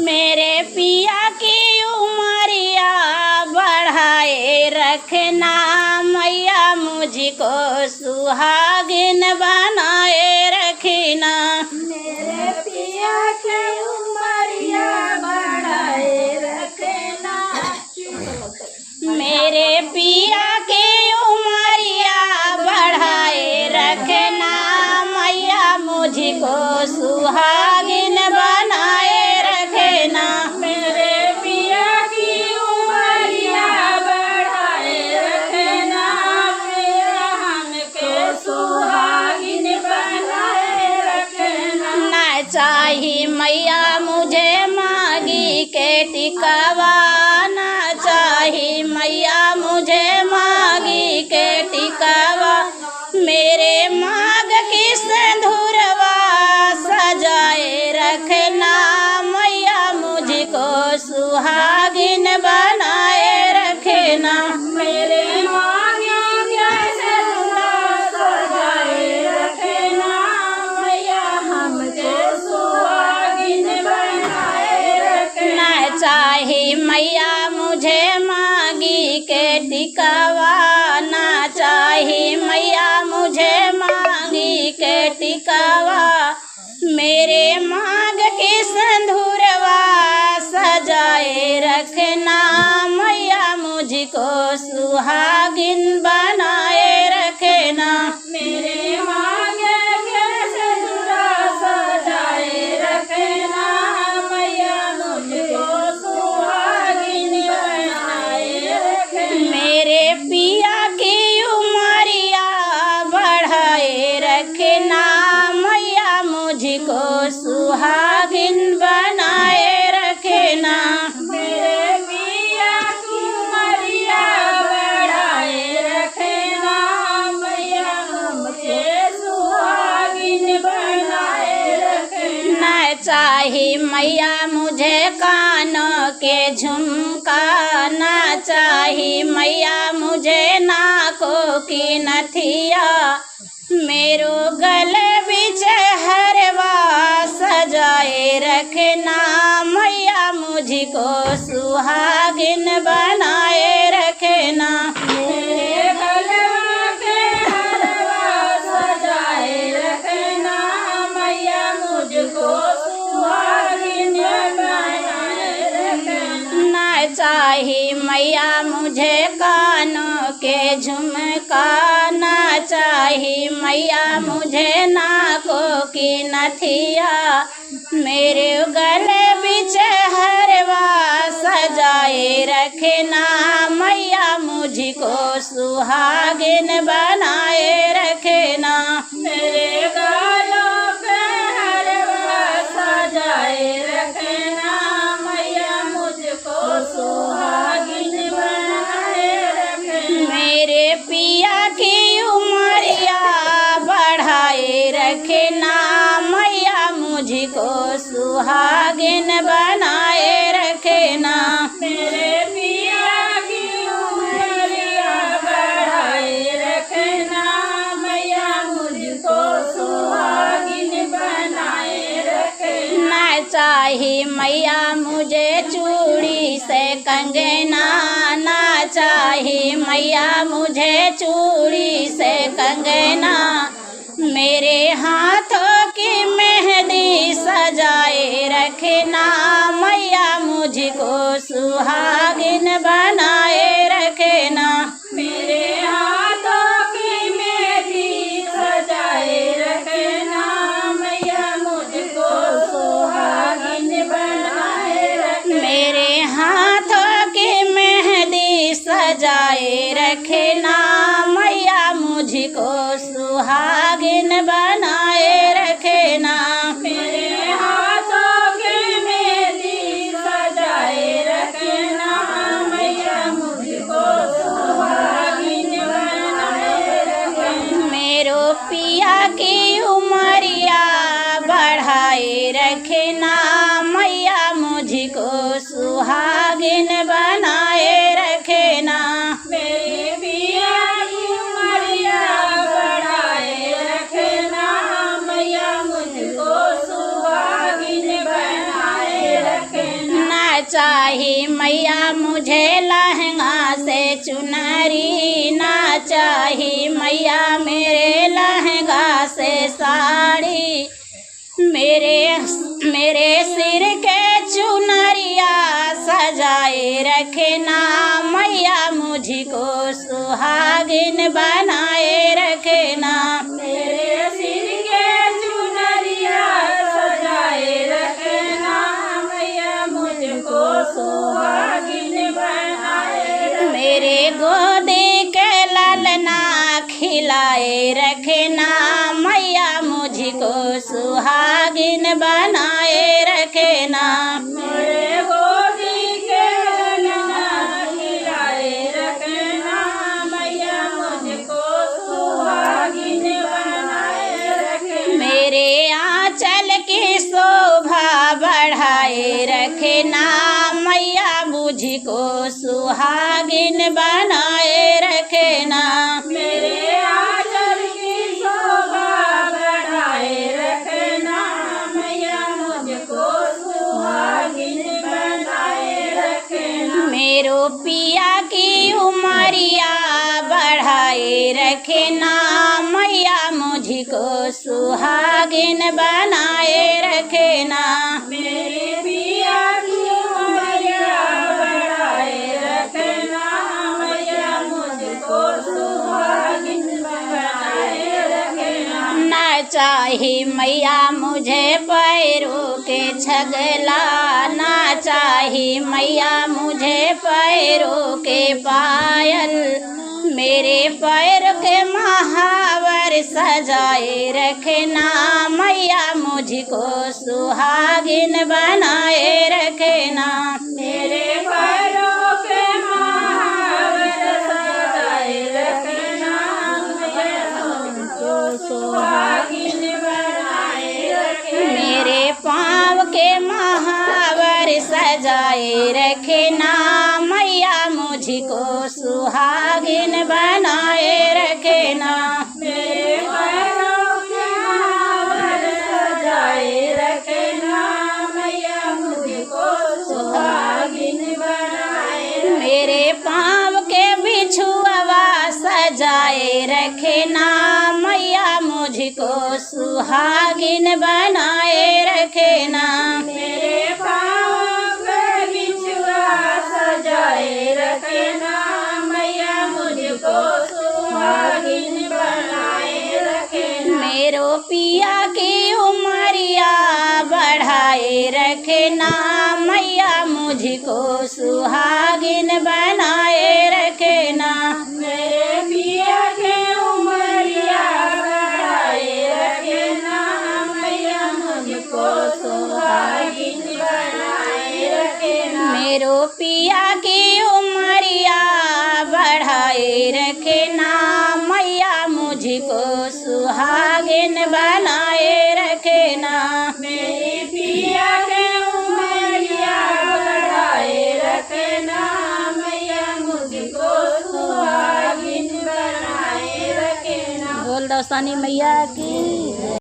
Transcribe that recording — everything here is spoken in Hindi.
मेरे पिया की उमरिया बढ़ाए रखना, मैया मुझको सुहागिन बनाए रखना। मेरे पिया की उमरिया बढ़ाए रखना, मेरे पिया की उमरिया बढ़ाए रखना, मैया मुझको सुहागिन बनाए रखना। मेरे पिया की उमरिया बढ़ाए रखना, मैया हमके सुहागिन बनाए रखना। ना चाही मैया मुझे मांगी के टिकावा, ना चाही मैया मुझे मांगी के टिकावा। मेरे मांग की सिंदूरवा सजाए रखना, मैया मुझको सुहागिन बनाए रखना। मेरे मांगिया कैसे सजाए रखना, मैया हमके सुहागिन बनाए रखना। ना चाही मैया मुझे मांगी के टिकावा, ना चाही मैया मुझे मांगी के टिकावा। मेरे मांग की सिंदूरवा सजाए रखना, मैया मुझको सुहागिन बनाए रखना। मेरे मांगे कैसे सजाए रखना, मैया मुझको सुहागिन बनाए रखना। मेरे पिया की उमरिया बढ़ाए रखना, मैया मुझको सुहागिन बनाए रखना। मेरे पिया की उमरिया बढ़ाए रखना, मैया हमके सुहागिन बनाए रखना। ना चाही मैया मुझे कानों के झुमका, ना चाही मैया मुझे नाकों की नथिया। मेरो गले बिच हरवा सजाए रखना, मैया मुझको सुहागिन बनाए रखना। मेरे गलवा के हरवा सजाए रखना, मैया मुझको सुहागिन बनाए रखना। ना चाही मैया मुझे कानों के झुमका, ना चाही मैया मुझे नाकों की नथिया। मेरे गले बिच हरवा सजाए रखना, मैया मुझको सुहागिन बनाए रखना। मेरे गालों पे हरवा सजाए रखना, मैया मुझको सुहागिन बनाए रखना। मेरे पिया की उमरिया बढ़ाए रखना, मैया मुझको सुहागिन बनाए रखना। मेरे पिया की उमरिया बढ़ाए रखना, मैया मुझको सुहागिन बनाए रखना। ना चाही मैया मुझे चूड़ी से कंगना, ना चाही मैया मुझे चूड़ी से कंगना। मेरे हाथों की मेहंदी सजाए रखना, मैया मुझको सुहागिन बनाए रखना। मेरे हाथों की मेहंदी सजाए रखना, मैया मुझको सुहागिन बनाए रखना। मेरे हाथों की मेहंदी सजाए रखना, मैया मुझको सुहागिन बनाए रखना। मेरे हाथों की मेहंदी सजाए रखना, मैया मुझको सुहागिन बनाए रखना। मेरो पिया की उमरिया बढ़ाए रखना, मैया मुझको सुहागिन बनाए रखना। मेरे पिया की उमरिया बढ़ाए रखना, मैया मुझको सुहागिन बनाए रखना। चाही मैया मुझे लहंगा से चुनरी, ना चाही मैया मेरे लहंगा से साड़ी। मेरे सिर के चुनरिया सजाए रखना मैया, मुझको सुहागिन बनाए रखना। मेरे सिर के चुनरिया सजाए रखना मैया, मुझको सुहागिन बनाए रखना। मेरे गोदी के ललना खिलाए रखना मैया, मुझको सुहागिन बनाए रखना। मेरे गोदी के ललना खिलाए रखना मैया, मुझको सुहागिन बनाए रखना। मेरे आंचल की शोभा बढ़ाए रखना मैया, मुझको सुहागिन बनाए रखना। मेरे आंचल की शोभा बढ़ाए रखना मैया, मुझको सुहागिन बनाए रखना। मेरो पिया की उमरिया बढ़ाए रखना मैया, मुझको सुहागिन बनाए रखना। मेरे पिया की उमरिया बढ़ाए रखना मैया, मुझको सुहागिन बनाए रखना। ना चाही मैया मुझे पैरों के छगला, ना चाही मैया मुझे पैरों के पायल। मेरे पैर के महावर सजाए रखना मैया, मुझको सुहागिन बनाए रखना। मेरे पैरों के महावर सजाए रखना मैया, मुझको सुहागिन बनाए रखना। मेरे पाँव के महावर सजाए रखना मैया, मुझको सुहागिन बनाए रखना। मेरे पैरों के महावर सजाए रखना मैया, मुझको सुहागिन बनाए रखना। मेरे पाँव के बिछुआ सजाए रखना मैया, मुझको सुहागिन बनाए रखना। मेरे पाँव के बिछुआ सजाए रखना मैया, मुझको सुहागिन बनाए रखना। मेरो पिया की उमरिया बढ़ाए रखना मैया, मुझको सुहागिन बनाए रखना। मेरे पिया के उमरिया बढ़ाए रखना मैया, मुझको सुहागिन बनाए रखना। मेरो पिया की उमरिया बढ़ाए रखना मैया, मुझको सुहागिन बनाए रखना। मेरे पिया के उमरिया बढ़ाए रखना मैया, मुझको सुहागिन बनाए रखना। बोल दो सनी मैया की।